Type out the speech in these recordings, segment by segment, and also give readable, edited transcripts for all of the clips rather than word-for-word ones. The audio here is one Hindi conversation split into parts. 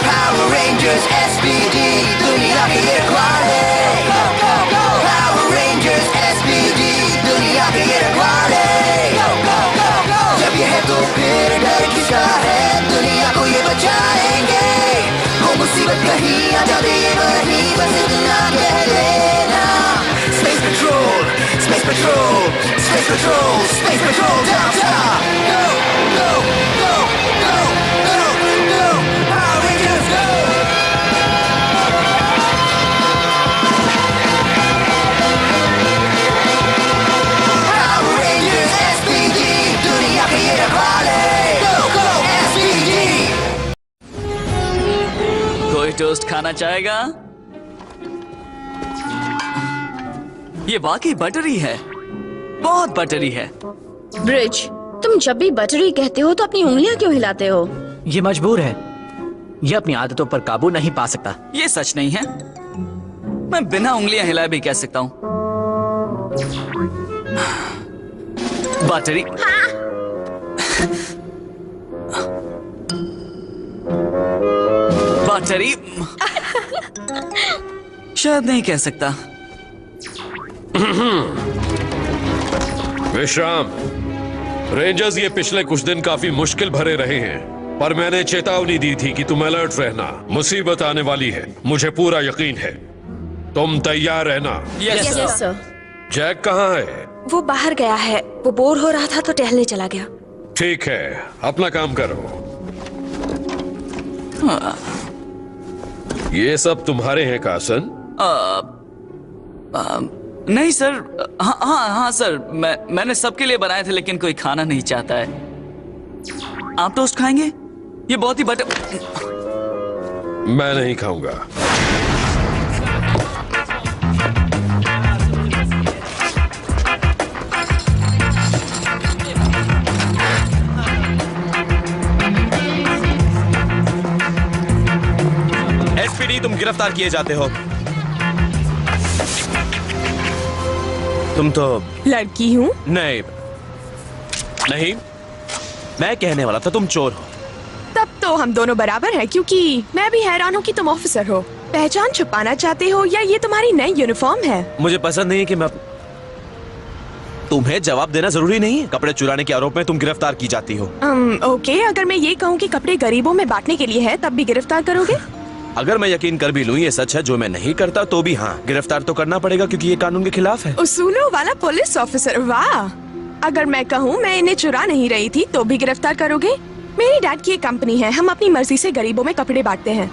Power Rangers SPD, दुनिया की रखवाले। Power Rangers SPD, दुनिया की रखवाले। जब ये है तो फिर डर किसका है, दुनिया को ये बचाएंगे। वो मुसीबत कहीं आ जाए ये वहीं, बस इतना कह लेना। Space Patrol, Space Patrol, Space Patrol, Space Patrol, down, down. Go, go, go, go, go, go. Power Rangers, go. Power Rangers SPD, दुनिया के ये रखवाले। Go, go, SPD. कोई टोस्ट खाना चाहेगा? ये वाकई बटरी है, बहुत बटरी है। ब्रिज, तुम जब भी बटरी कहते हो तो अपनी उंगलियां क्यों हिलाते हो? ये मजबूर है, ये अपनी आदतों पर काबू नहीं पा सकता। ये सच नहीं है, मैं बिना उंगलियां हिलाए भी कह सकता हूँ। बटरी बटरी शायद नहीं कह सकता। विश्राम। रेंजर्स, ये पिछले कुछ दिन काफी मुश्किल भरे रहे हैं, पर मैंने चेतावनी दी थी कि तुम अलर्ट रहना, मुसीबत आने वाली है। मुझे पूरा यकीन है, तुम तैयार रहना। Yes sir. जैक कहाँ है? वो बाहर गया है, वो बोर हो रहा था तो टहलने चला गया। ठीक है, अपना काम करो। ये सब तुम्हारे हैं कार्सन? नहीं सर, हाँ सर, मैंने सबके लिए बनाए थे, लेकिन कोई खाना नहीं चाहता है। आप टोस्ट खाएंगे? ये बहुत ही बटर। मैं नहीं खाऊंगा। एसपीडी, तुम गिरफ्तार किए जाते हो। तुम तो लड़की हूँ। नहीं, मैं कहने वाला था तुम चोर हो। तब तो हम दोनों बराबर हैं, क्योंकि मैं भी हैरान हूँ कि तुम ऑफिसर हो। पहचान छुपाना चाहते हो या ये तुम्हारी नई यूनिफॉर्म है? मुझे पसंद नहीं है कि मैं तुम्हें जवाब देना जरूरी नहीं है। कपड़े चुराने के आरोप में तुम गिरफ्तार की जाती हो। ओके, अगर मैं ये कहूँ कि कपड़े गरीबों में बांटने के लिए है, तब भी गिरफ्तार करोगे? अगर मैं यकीन कर भी लूं ये सच है, जो मैं नहीं करता, तो भी हाँ, गिरफ्तार तो करना पड़ेगा क्योंकि ये कानून के खिलाफ है। उसूलों वाला पुलिस ऑफिसर, वाह। अगर मैं कहूँ मैं इन्हें चुरा नहीं रही थी, तो भी गिरफ्तार करोगे? मेरी डैड की एक कंपनी है, हम अपनी मर्जी से गरीबों में कपड़े बांटते हैं।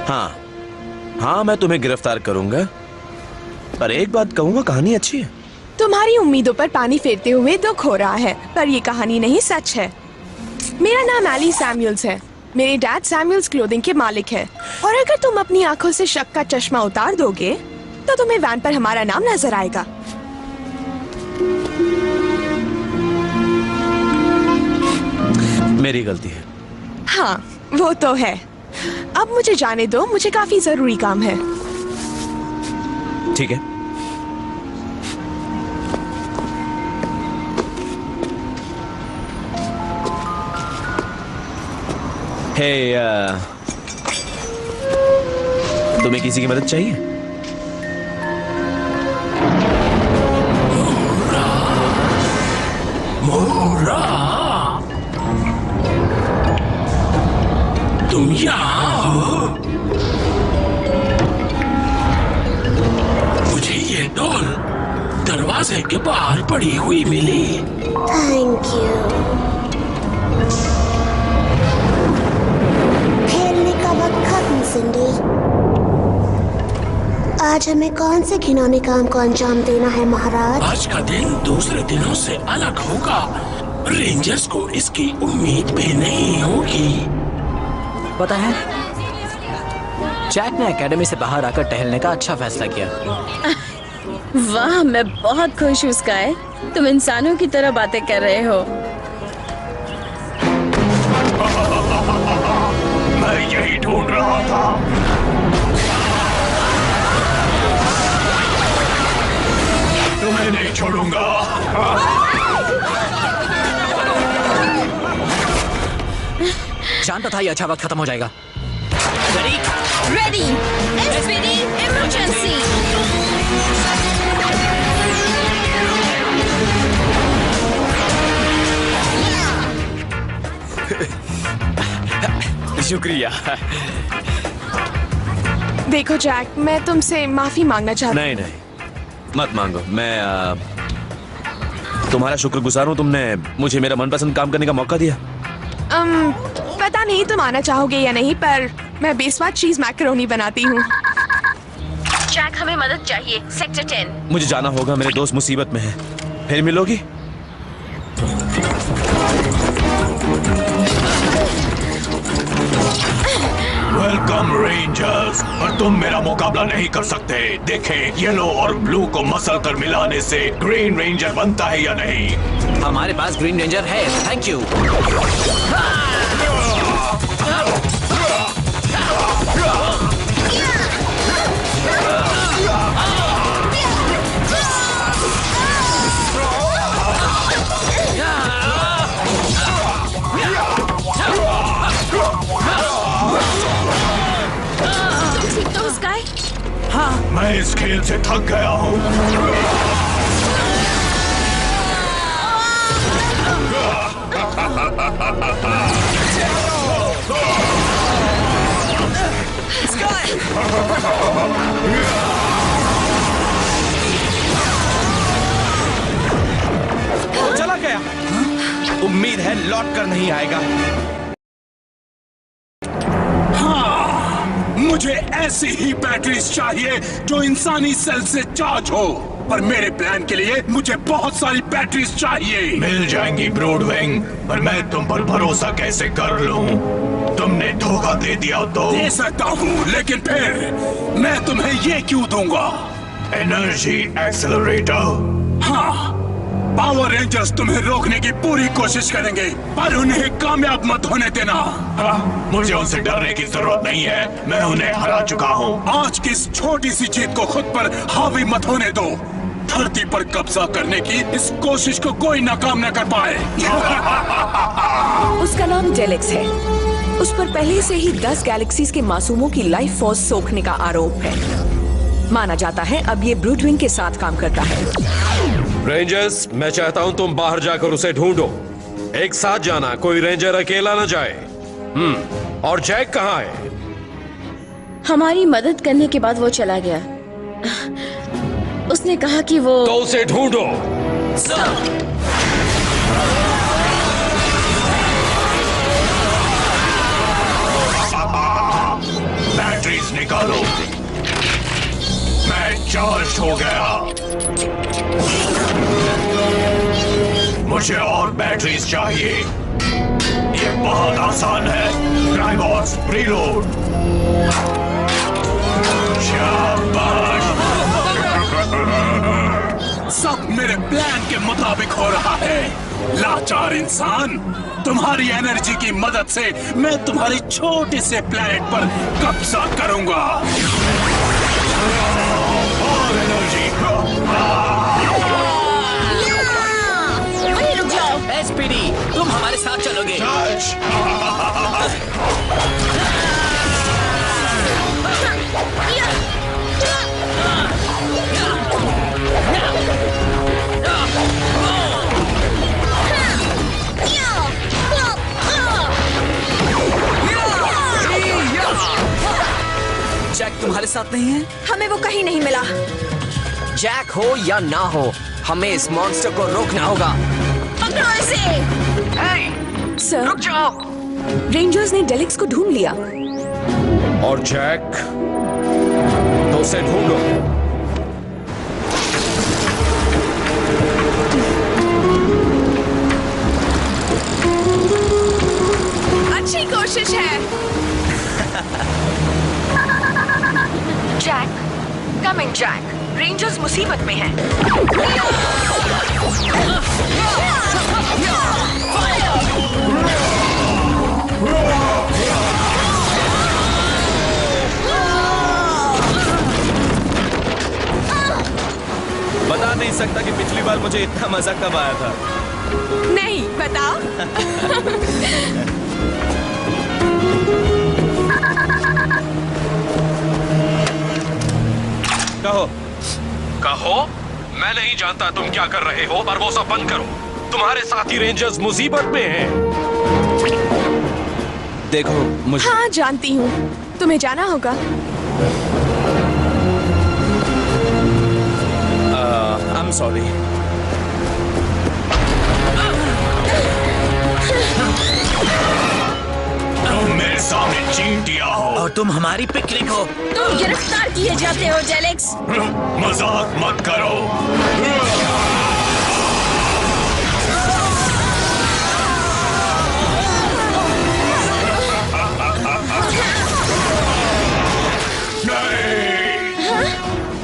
हाँ, मैं तुम्हें गिरफ्तार करूंगा, पर एक बात कहूंगा, कहानी अच्छी है। तुम्हारी उम्मीदों पर पानी फेरते हुए दुख हो रहा है, पर ये कहानी नहीं, सच है। मेरा नाम एली सैमुअल्स है। मेरे डैड सैमुअल्स क्लोथिंग के मालिक है, और अगर तुम अपनी आंखों से शक का चश्मा उतार दोगे तो तुम्हें वैन पर हमारा नाम नजर आएगा। मेरी गलती है। हाँ, वो तो है। अब मुझे जाने दो, मुझे काफी जरूरी काम है। ठीक है। तुम्हें किसी की मदद चाहिए? मोरा, तुम यहाँ हो? मुझे ये डॉल दरवाजे के बाहर पड़ी हुई मिली। Thank you. सिंडी, आज हमें कौन से घिनौने काम को अंजाम देना है महाराज? आज का दिन दूसरे दिनों से अलग होगा। रेंजर्स को इसकी उम्मीद भी नहीं होगी। पता है, जैक ने एकेडमी से बाहर आकर टहलने का अच्छा फैसला किया। वाह, मैं बहुत खुश हूँ स्काई, तुम इंसानों की तरह बातें कर रहे हो। मैं यही ढूंढ रहा था। तुम्हें नहीं छोड़ूंगा। जानता था ये अच्छा वक्त खत्म हो जाएगा। Ready SPD emergency. शुक्रिया। देखो जैक, मैं तुमसे माफी मांगना चाहती हूँ। नहीं नहीं, मत मांगो। मैं तुम्हारा शुक्रगुजार हूँ। तुमने मुझे मेरा मनपसंद काम करने का मौका दिया। पता नहीं तुम आना चाहोगे या नहीं, पर मैं बेस्वाद चीज मैकरोनी बनाती हूँ। जैक, हमें मदद चाहिए। सेक्टर 10। मुझे जाना होगा, मेरे दोस्त मुसीबत में है। फिर मिलोगी? वेलकम रेंजर्स, पर तुम मेरा मुकाबला नहीं कर सकते। देखें, येलो और ब्लू को मसल कर मिलाने से ग्रीन रेंजर बनता है या नहीं। हमारे पास ग्रीन रेंजर है। Thank you. ठीक तो उसका है? मैं इस खेल से थक गया हूँ। वो चला गया। उम्मीद है लौट कर नहीं आएगा। मुझे ऐसी ही बैटरीज चाहिए जो इंसानी सेल से चार्ज हो, पर मेरे प्लान के लिए मुझे बहुत सारी बैटरीज चाहिए। मिल जाएंगी ब्रूडविंग, पर मैं तुम पर भरोसा कैसे कर लूं? तुमने धोखा दे दिया तो दे सकता हूँ, लेकिन फिर मैं तुम्हें ये क्यों दूंगा? Energy accelerator. हाँ, पावर रेंजर्स तुम्हें रोकने की पूरी कोशिश करेंगे, पर उन्हें कामयाब मत होने देना। मुझे उनसे डरने की जरूरत नहीं है, मैं उन्हें हरा चुका हूँ। आज की इस छोटी सी जीत को खुद पर हावी मत होने दो। धरती पर कब्जा करने की इस कोशिश को कोई नाकाम न कर पाए। उसका नाम डेलेक्स है। उस पर पहले से ही 10 गैलेक्सीज के मासूमों की लाइफ फोर्स सोखने का आरोप है। माना जाता है अब ये ब्रूडविंग के साथ काम करता है। रेंजर्स, मैं चाहता हूं तुम बाहर जाकर उसे ढूंढो। एक साथ जाना, कोई रेंजर अकेला ना जाए। और जैक कहाँ है? हमारी मदद करने के बाद वो चला गया। उसने कहा कि वो तो उसे ढूंढो। बैटरीज निकालो। मैं चार्ज हो गया। मुझे और बैटरीज चाहिए। ये बहुत आसान है। Drivers, reload. शाबाश। सब मेरे प्लान के मुताबिक हो रहा है। लाचार इंसान, तुम्हारी एनर्जी की मदद से मैं तुम्हारे छोटे से प्लेनेट पर कब्जा करूंगा। और एनर्जी। वहीं रुक जाओ। एसपीडी, तुम हमारे साथ चलोगे। जैक तुम्हारे साथ नहीं है? हमें वो कहीं नहीं मिला। जैक हो या ना हो, हमें इस मॉन्स्टर को रोकना होगा। पकड़ो इसे। सर, रुक जाओ। रेंजर्स ने डेलेक्स को ढूंढ लिया। और जैक, तो उसे ढूंढो। अच्छी कोशिश है। Jack, coming Jack. रेंजर्स मुसीबत में हैं। Fire! बार मुझे इतना मजा कब आया था? नहीं, बताओ। कहो। कहो? मैं नहीं जानता तुम क्या कर रहे हो, पर वो सब बंद करो। तुम्हारे साथी रेंजर्स मुसीबत में हैं। देखो मुझे। हाँ, जानती हूँ। तुम्हें जाना होगा। I'm sorry. तुम मेरे सामने चींटियां हो और तुम हमारी पिकनिक हो। तुम गिरफ्तार किए जाते हो जेलेक्स। मजाक मत करो।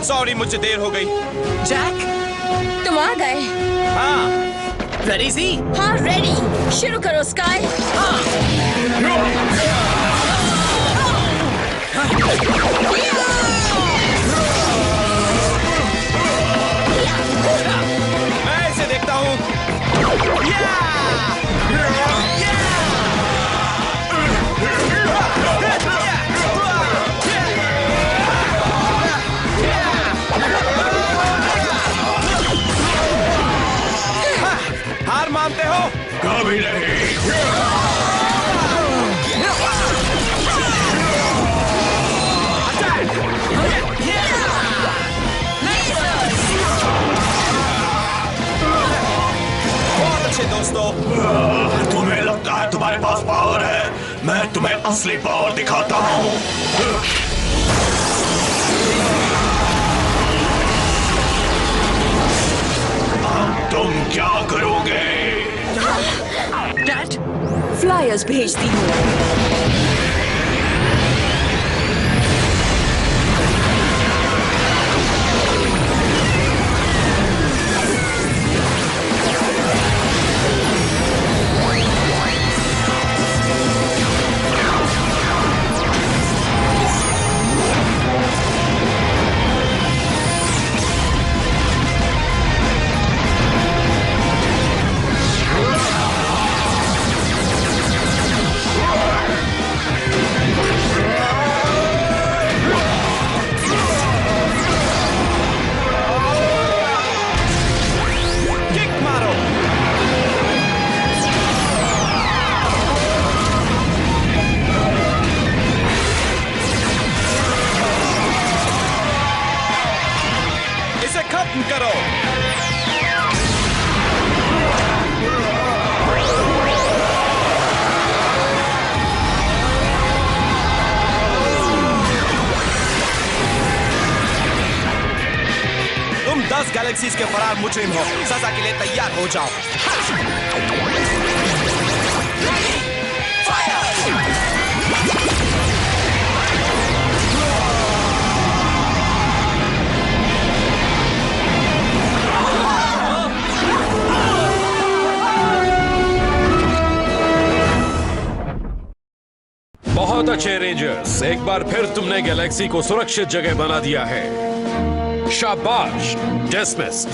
सॉरी, मुझे देर हो गई। जैक, तुम आ गए। हाँ, रेडी सी? हाँ, रेडी। शुरू करो स्काई। मैं इसे देखता हूँ। हार मानते हो? कभी नहीं। बहुत अच्छे दोस्तों। तुम्हें लगता है तुम्हारे पास पावर है? मैं तुम्हें असली पावर दिखाता हूँ। तुम क्या करोगे? डैड, फ्लायर्स भेजती हूँ। खत्म करो। तुम 10 गैलेक्सीज के फरार मुजरिम हो। सजा के लिए तैयार हो जाओ। बहुत अच्छे रेंजर्स, एक बार फिर तुमने गैलेक्सी को सुरक्षित जगह बना दिया है। शाबाश। डिसमिस्ड।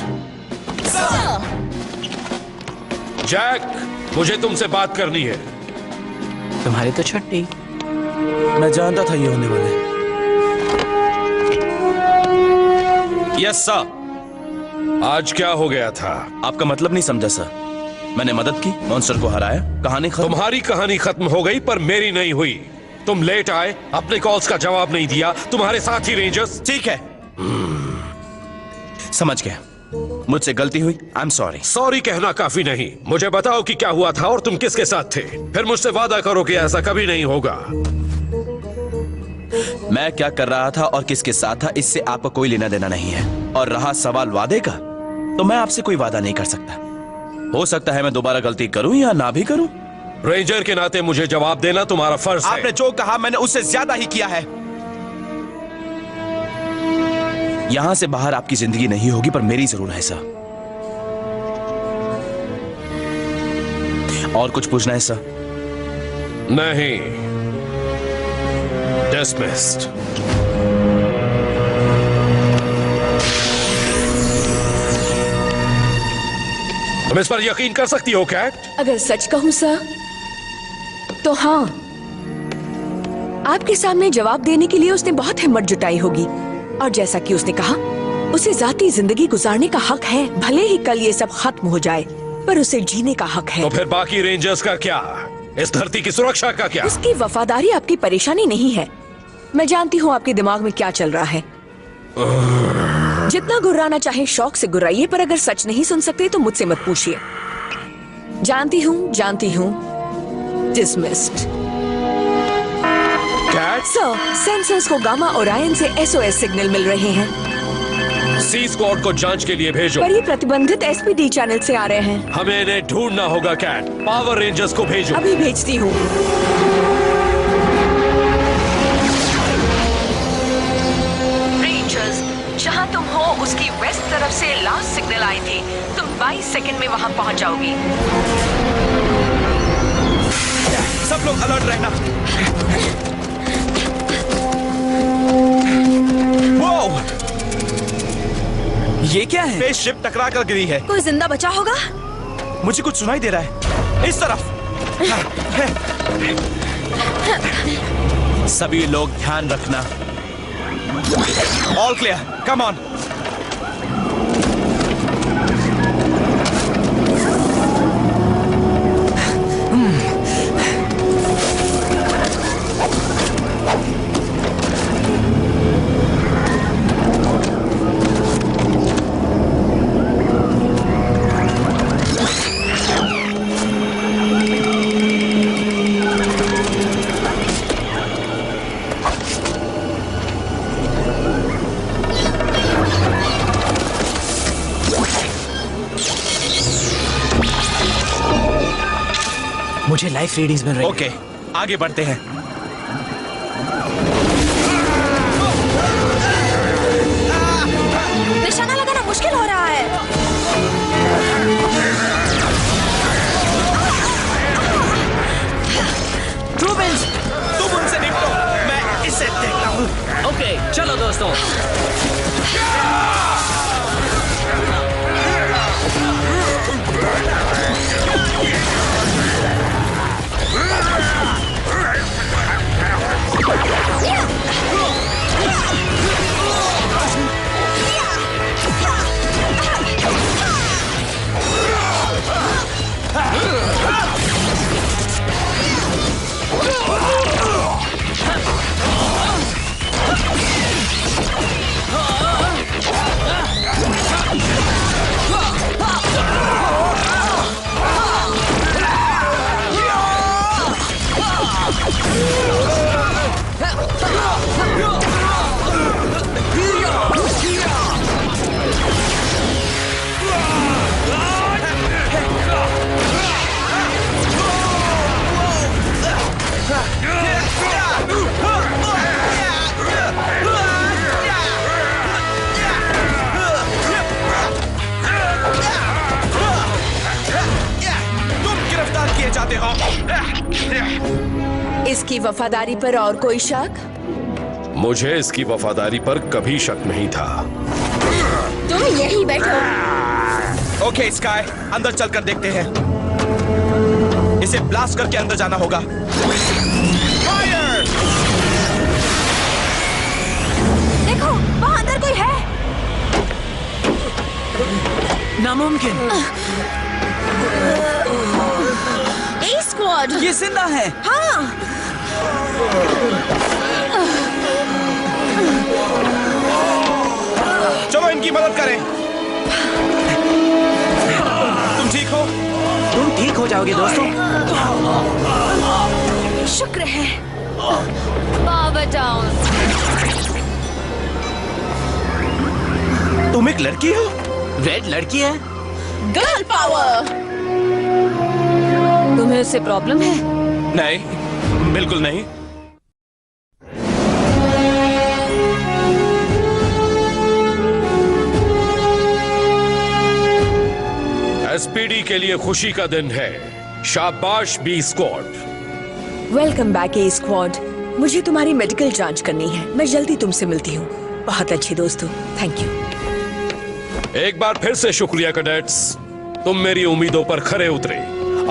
जैक, मुझे तुमसे बात करनी है। तुम्हारी तो छुट्टी। मैं जानता था ये होने वाला है। Yes sir. आज क्या हो गया था? आपका मतलब नहीं समझा सर। मैंने मदद की, मॉन्स्टर को हराया, कहानी खत्म। तुम्हारी कहानी खत्म हो गई पर मेरी नहीं हुई। तुम लेट आए, अपने कॉल्स का जवाब नहीं दिया, तुम्हारे साथी रेंजर्स। ठीक है, समझ गया, मुझसे गलती हुई। I am sorry. सॉरी कहना काफी नहीं, मुझे बताओ कि क्या हुआ था और तुम किसके साथ थे। फिर मुझसे वादा करो कि ऐसा कभी नहीं होगा। मैं क्या कर रहा था और किसके साथ था, इससे आपका कोई लेना देना नहीं है। और रहा सवाल वादे का, तो मैं आपसे कोई वादा नहीं कर सकता। हो सकता है मैं दोबारा गलती करूं या ना भी करूं। रेंजर के नाते मुझे जवाब देना तुम्हारा फर्ज है। आपने जो कहा मैंने उससे ज्यादा ही किया है। यहां से बाहर आपकी जिंदगी नहीं होगी, पर मेरी जरूर है सर। और कुछ पूछना है सर? नहीं। डिसमिस्ड। तुम इस पर यकीन कर सकती हो कैट? अगर सच कहूं सर, तो हाँ, आपके सामने जवाब देने के लिए उसने बहुत हिम्मत जुटाई होगी। और जैसा कि उसने कहा, उसे जाती जिंदगी गुजारने का हक है। भले ही कल ये सब खत्म हो जाए, पर उसे जीने का हक है। तो फिर बाकी रेंजर्स का क्या? इस धरती की सुरक्षा का क्या? उसकी वफादारी आपकी परेशानी नहीं है। मैं जानती हूँ आपके दिमाग में क्या चल रहा है। जितना गुर्राना चाहे शौक से गुर्राइए, पर अगर सच नहीं सुन सकते तो मुझसे मत पूछिए। जानती हूँ। डिसमिस्ड। सर, सेंसर्स को गामा ओरायन से SOS सिग्नल मिल रहे हैं। सी स्क्वाड को जांच के लिए भेजो। पर ये प्रतिबंधित SPD चैनल से आ रहे हैं। हमें इन्हें ढूंढना होगा कैट। पावर रेंजर्स को भेजो। अभी भेजती हूँ। रेंजर्स, जहाँ तुम हो उसकी वेस्ट तरफ से लास्ट सिग्नल आई थी। तुम 22 सेकंड में वहाँ पहुँच जाओगी। सब लोग अलर्ट रहना। वो ये क्या है? स्पेसशिप टकरा कर गिरी है। कोई जिंदा बचा होगा? मुझे कुछ सुनाई दे रहा है। इस तरफ। सभी लोग ध्यान रखना। All clear, come on. मुझे लाइफ रीडिंग्स मिल रही हैं। ओके, आगे बढ़ते हैं। निशाना लगाना मुश्किल हो रहा है। ट्रूबिल्स, तुम उनसे निपटो, मैं इसे देखता हूँ। ओके, चलो दोस्तों। जाते हो। इसकी वफादारी पर और कोई शक? मुझे इसकी वफादारी पर कभी शक नहीं था। तुम यहीं बैठो। ओके स्काई, अंदर चलकर देखते हैं। इसे ब्लास्ट करके अंदर जाना होगा। फायर! देखो, वहाँ अंदर कोई है। नामुमकिन। ए स्क्वाड, ये जिंदा है। हाँ। चलो इनकी मदद करें। तुम ठीक हो? तुम ठीक हो जाओगे दोस्तों। शुक्र है। Power down. तुम एक लड़की हो? रेड लड़की है। Girl power. तुम्हें उससे प्रॉब्लम है? नहीं, बिल्कुल नहीं। एसपीडी के लिए खुशी का दिन है। शाबाश बी स्क्वाड। वेलकम बैक ए स्क्वाड। मुझे तुम्हारी मेडिकल जांच करनी है। मैं जल्दी तुमसे मिलती हूँ। बहुत अच्छे दोस्तों, थैंक यू। एक बार फिर से शुक्रिया कैडेट्स। तुम मेरी उम्मीदों पर खरे उतरे।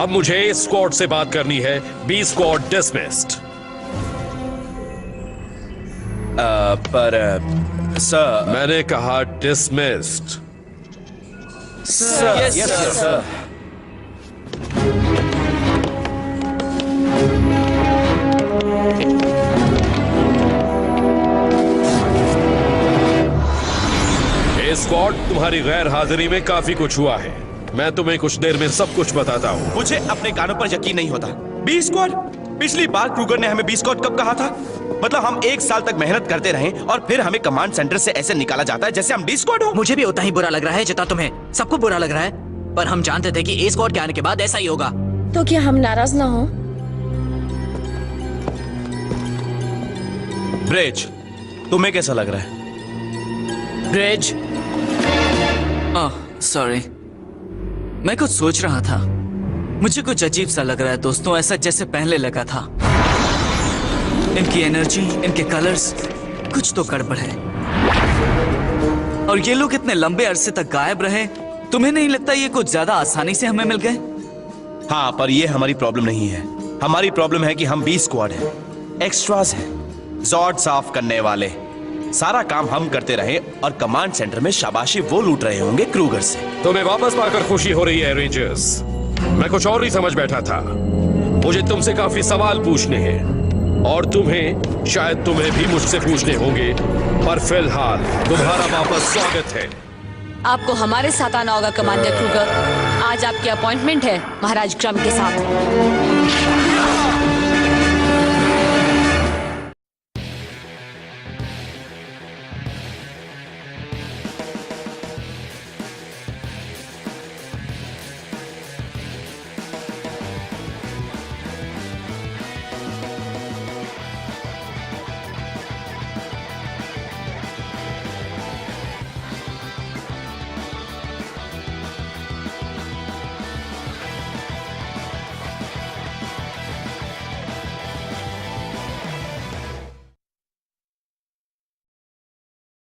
अब मुझे ए स्क्वाड से बात करनी है। B squad dismissed. पर सर, मैंने कहा dismissed. Sir, yes sir. A squad, तुम्हारी गैर हाजिरी में काफी कुछ हुआ है। मैं तुम्हें कुछ देर में सब कुछ बताता हूँ। मुझे अपने कानों पर यकीन नहीं होता। B squad? पिछली बार क्रूगर ने हमें बी स्क्वाड कब कहा था? मतलब हम 1 साल तक मेहनत करते रहे और फिर हमें कमांड सेंटर से ऐसे निकाला जाता है जैसे हम डी स्क्वाड हो। मुझे भी उतना ही बुरा लग रहा है जितना तुम्हें। सबको बुरा लग रहा है, पर हम जानते थे कि ए स्क्वाड के आने के बाद ऐसा ही होगा। तो क्या हम नाराज ना हो? ब्रिज, तुम्हें कैसा लग रहा है? ब्रिज, सॉरी, मैं कुछ सोच रहा था। मुझे कुछ अजीब सा लग रहा है दोस्तों, ऐसा जैसे पहले लगा था। इनकी एनर्जी, इनके कलर्स, कुछ तो गड़बड़ है। और ये लोग इतने लंबे अरसे तक गायब रहे, तुम्हें नहीं लगता ये कुछ ज्यादा आसानी से हमें मिल गए? हाँ, पर ये हमारी प्रॉब्लम नहीं है। हमारी प्रॉब्लम है कि हम बी स्क्वाड हैं, एक्स्ट्रास हैं, जॉर्ड साफ करने वाले। सारा काम हम करते रहे और कमांड सेंटर में शाबाशी वो लूट रहे होंगे क्रूगर से। तुम्हें वापस पाकर खुशी हो रही है रेंजर्स। मैं कुछ और ही समझ बैठा था। मुझे तुमसे काफी सवाल पूछने हैं और शायद तुम्हें भी मुझसे पूछने होंगे, पर फिलहाल तुम्हारा वापस स्वागत है। आपको हमारे साथ आना होगा कमांडर क्रूगर। आज आपकी अपॉइंटमेंट है महाराज क्रम के साथ।